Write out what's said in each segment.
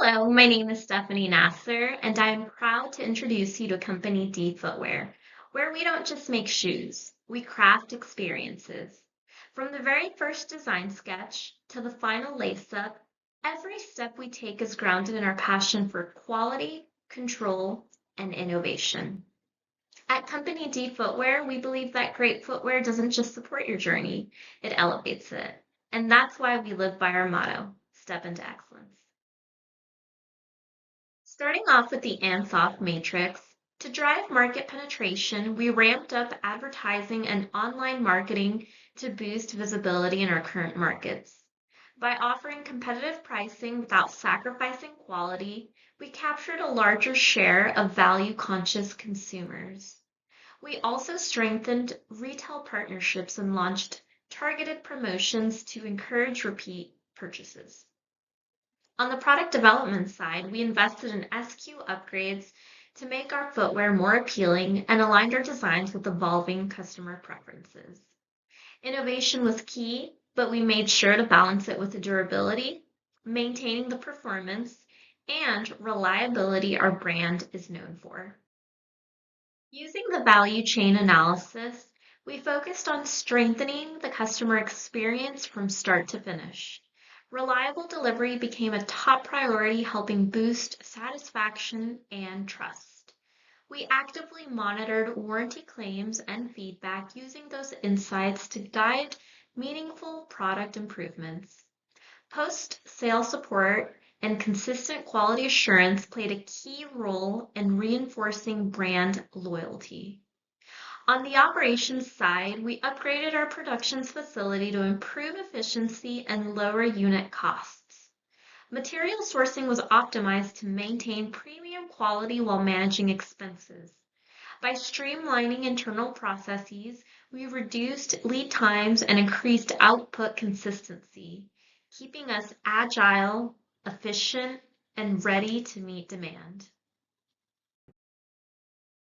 Hello, my name is Stephanie Nasser, and I am proud to introduce you to Company D Footwear, where we don't just make shoes, we craft experiences. From the very first design sketch to the final lace up, every step we take is grounded in our passion for quality, control, and innovation. At Company D Footwear, we believe that great footwear doesn't just support your journey, it elevates it. And that's why we live by our motto, Step into Excellence. Starting off with the Ansoff matrix, to drive market penetration, we ramped up advertising and online marketing to boost visibility in our current markets. By offering competitive pricing without sacrificing quality, we captured a larger share of value-conscious consumers. We also strengthened retail partnerships and launched targeted promotions to encourage repeat purchases. On the product development side, we invested in SQ upgrades to make our footwear more appealing and aligned our designs with evolving customer preferences. Innovation was key, but we made sure to balance it with the durability, maintaining the performance, and reliability our brand is known for. Using the value chain analysis, we focused on strengthening the customer experience from start to finish. Reliable delivery became a top priority, helping boost satisfaction and trust. We actively monitored warranty claims and feedback, using those insights to guide meaningful product improvements. Post-sale support and consistent quality assurance played a key role in reinforcing brand loyalty. On the operations side, we upgraded our production facility to improve efficiency and lower unit costs. Material sourcing was optimized to maintain premium quality while managing expenses. By streamlining internal processes, we reduced lead times and increased output consistency, keeping us agile, efficient, and ready to meet demand.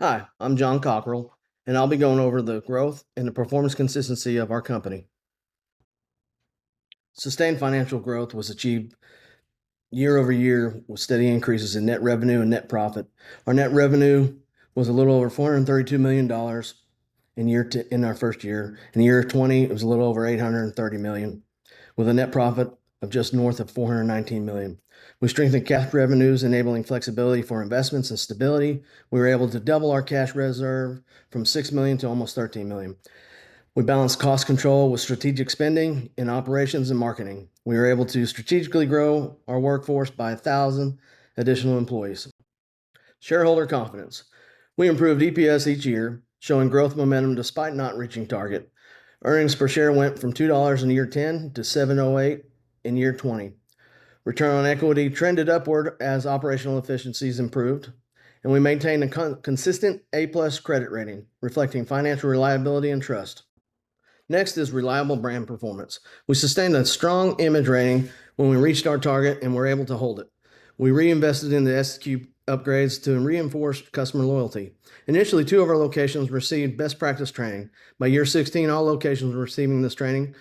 Hi, I'm John Cockrell, and I'll be going over the growth and the performance consistency of our company. Sustained financial growth was achieved year over year with steady increases in net revenue and net profit. Our net revenue was a little over $432 million in our first year. In the year 20, it was a little over 830 million, with a net profit of just north of 419 million. We strengthened cash revenues, enabling flexibility for investments and stability. We were able to double our cash reserve from 6 million to almost 13 million. We balanced cost control with strategic spending in operations and marketing. We were able to strategically grow our workforce by 1,000 additional employees. Shareholder confidence. We improved EPS each year, showing growth momentum despite not reaching target. Earnings per share went from $2 in year 10 to $7.08 in year 20. Return on equity trended upward as operational efficiencies improved, and we maintained a consistent A+ credit rating, reflecting financial reliability and trust. Next is reliable brand performance. We sustained a strong image rating when we reached our target and were able to hold it. We reinvested in the SQ upgrades to reinforce customer loyalty. Initially, 2 of our locations received best practice training. By year 16, all locations were receiving this training.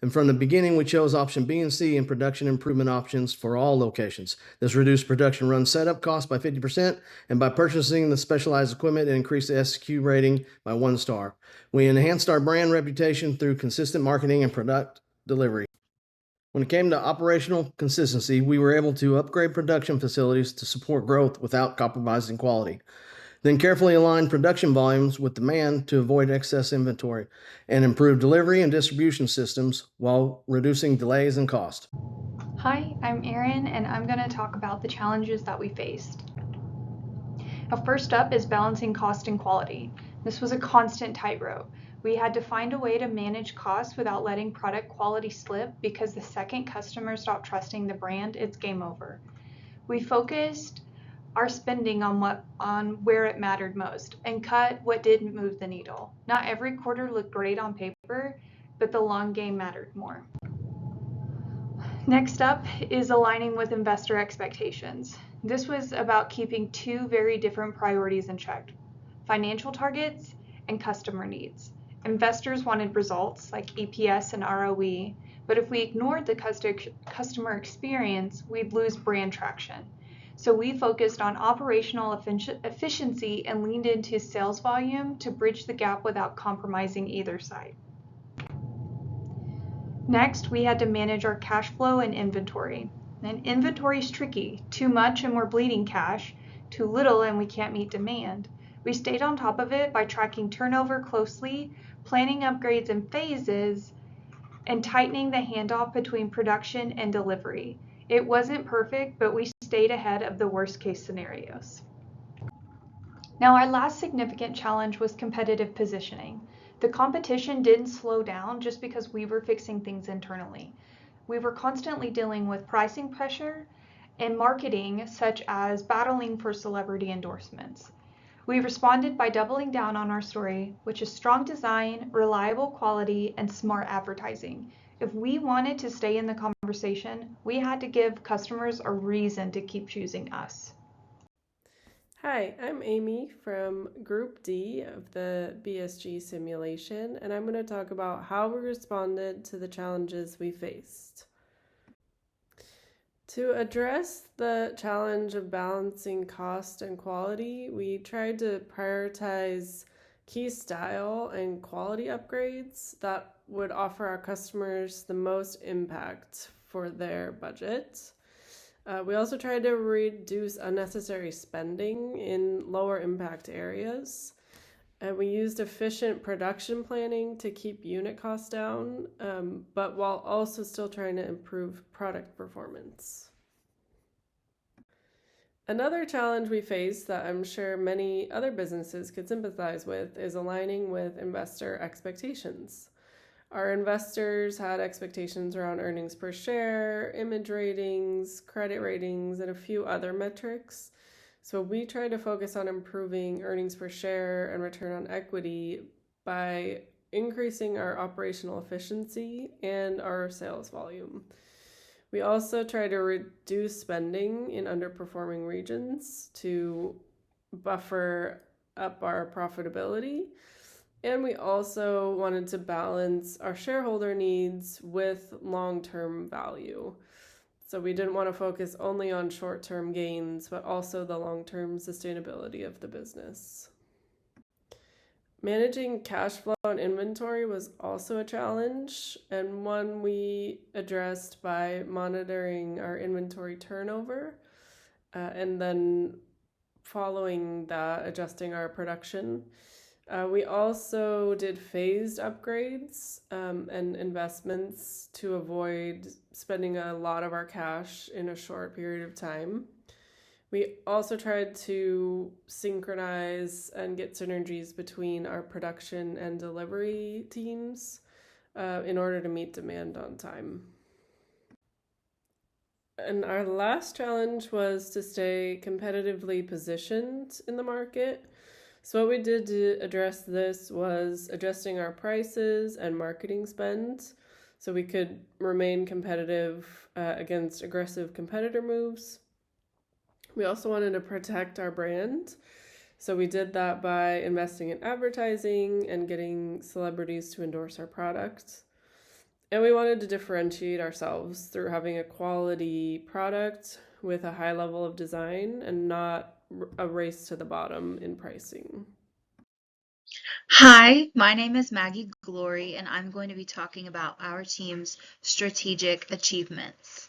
And from the beginning, we chose option B and C in production improvement options for all locations. This reduced production run setup costs by 50%, and by purchasing the specialized equipment, it increased the SQ rating by 1 star. We enhanced our brand reputation through consistent marketing and product delivery. When it came to operational consistency, we were able to upgrade production facilities to support growth without compromising quality. Then carefully align production volumes with demand to avoid excess inventory, and improve delivery and distribution systems while reducing delays and cost. Hi, I'm Erin, and I'm going to talk about the challenges that we faced. Now, first up is balancing cost and quality. This was a constant tightrope. We had to find a way to manage costs without letting product quality slip, because the second customers stop trusting the brand, it's game over. We focused our spending on where it mattered most and cut what didn't move the needle. Not every quarter looked great on paper, but the long game mattered more. Next up is aligning with investor expectations. This was about keeping 2 very different priorities in check: financial targets and customer needs. Investors wanted results like EPS and ROE, But if we ignored the customer experience, we'd lose brand traction. So we focused on operational efficiency and leaned into sales volume to bridge the gap without compromising either side. Next, we had to manage our cash flow and inventory. And inventory is tricky. Too much and we're bleeding cash, too little and we can't meet demand. We stayed on top of it by tracking turnover closely, planning upgrades in phases, and tightening the handoff between production and delivery. It wasn't perfect, but we stayed ahead of the worst case scenarios. Now, our last significant challenge was competitive positioning. The competition didn't slow down just because we were fixing things internally. We were constantly dealing with pricing pressure and marketing, such as battling for celebrity endorsements. We responded by doubling down on our story, which is strong design, reliable quality, and smart advertising. If we wanted to stay in the conversation, we had to give customers a reason to keep choosing us. Hi, I'm Amy from Group D of the BSG simulation, and I'm going to talk about how we responded to the challenges we faced. To address the challenge of balancing cost and quality, we tried to prioritize key style and quality upgrades that would offer our customers the most impact for their budget. We also tried to reduce unnecessary spending in lower impact areas. And we used efficient production planning to keep unit costs down, but while also still trying to improve product performance. Another challenge we face that I'm sure many other businesses could sympathize with is aligning with investor expectations. Our investors had expectations around earnings per share, image ratings, credit ratings, and a few other metrics. So we try to focus on improving earnings per share and return on equity by increasing our operational efficiency and our sales volume. We also try to reduce spending in underperforming regions to buffer up our profitability. And we also wanted to balance our shareholder needs with long-term value. So we didn't want to focus only on short-term gains, but also the long-term sustainability of the business. Managing cash flow and inventory was also a challenge, and one we addressed by monitoring our inventory turnover, and then following that, adjusting our production. We also did phased upgrades and investments to avoid spending a lot of our cash in a short period of time. We also tried to synchronize and get synergies between our production and delivery teams in order to meet demand on time. And our last challenge was to stay competitively positioned in the market. So what we did to address this was adjusting our prices and marketing spend so we could remain competitive against aggressive competitor moves. We also wanted to protect our brand. So we did that by investing in advertising and getting celebrities to endorse our product. And we wanted to differentiate ourselves through having a quality product with a high level of design and not a race to the bottom in pricing. Hi, my name is Maggie Glory, and I'm going to be talking about our team's strategic achievements.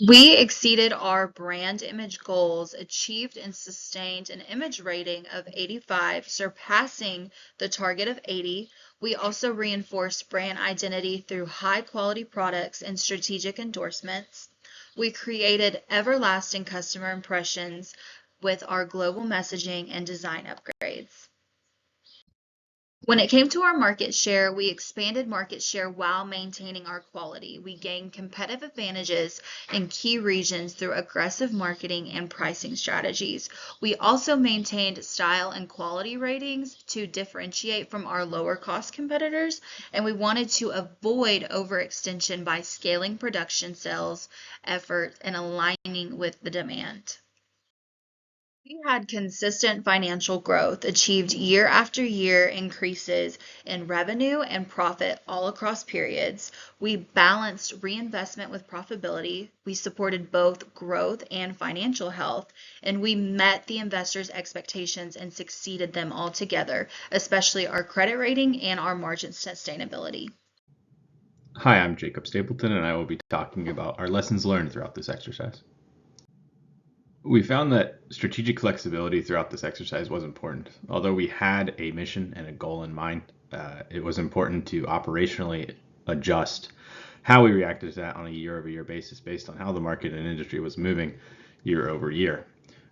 We exceeded our brand image goals, achieved and sustained an image rating of 85, surpassing the target of 80. We also reinforced brand identity through high quality products and strategic endorsements. We created everlasting customer impressions with our global messaging and design upgrades. When it came to our market share, we expanded market share while maintaining our quality. We gained competitive advantages in key regions through aggressive marketing and pricing strategies. We also maintained style and quality ratings to differentiate from our lower cost competitors, and we wanted to avoid overextension by scaling production sales efforts and aligning with the demand. We had consistent financial growth, achieved year after year increases in revenue and profit all across periods. We balanced reinvestment with profitability. We supported both growth and financial health, and we met the investors' expectations and succeeded them all together, especially our credit rating and our margin sustainability. Hi, I'm Jacob Stapleton, and I will be talking about our lessons learned throughout this exercise. We found that strategic flexibility throughout this exercise was important. Although we had a mission and a goal in mind, it was important to operationally adjust how we reacted to that on a year-over-year basis based on how the market and industry was moving year over year.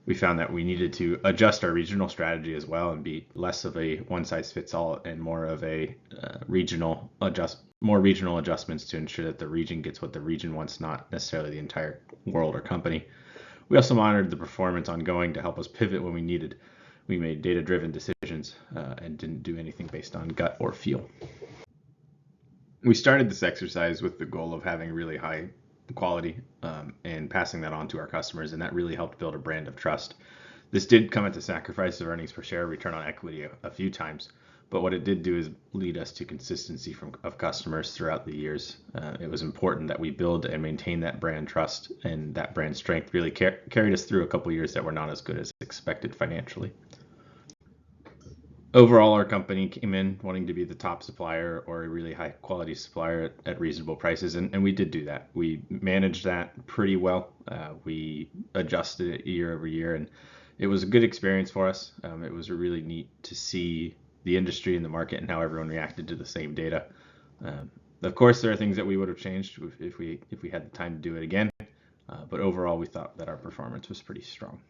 We found that we needed to adjust our regional strategy as well and be less of a one-size-fits-all and more of a more regional adjustments to ensure that the region gets what the region wants, not necessarily the entire world or company. We also monitored the performance ongoing to help us pivot when we needed. We made data-driven decisions and didn't do anything based on gut or feel. We started this exercise with the goal of having really high quality and passing that on to our customers, and that really helped build a brand of trust. This did come at the sacrifice of earnings per share, return on equity a few times, but what it did do is lead us to consistency of customers throughout the years. It was important that we build and maintain that brand trust, and that brand strength really carried us through a couple years that were not as good as expected financially. Overall, our company came in wanting to be the top supplier or a really high quality supplier at reasonable prices, and we did do that. We managed that pretty well. We adjusted it year over year, and it was a good experience for us. It was really neat to see the industry and the market and how everyone reacted to the same data. Of course, there are things that we would have changed if we had the time to do it again, but overall, we thought that our performance was pretty strong.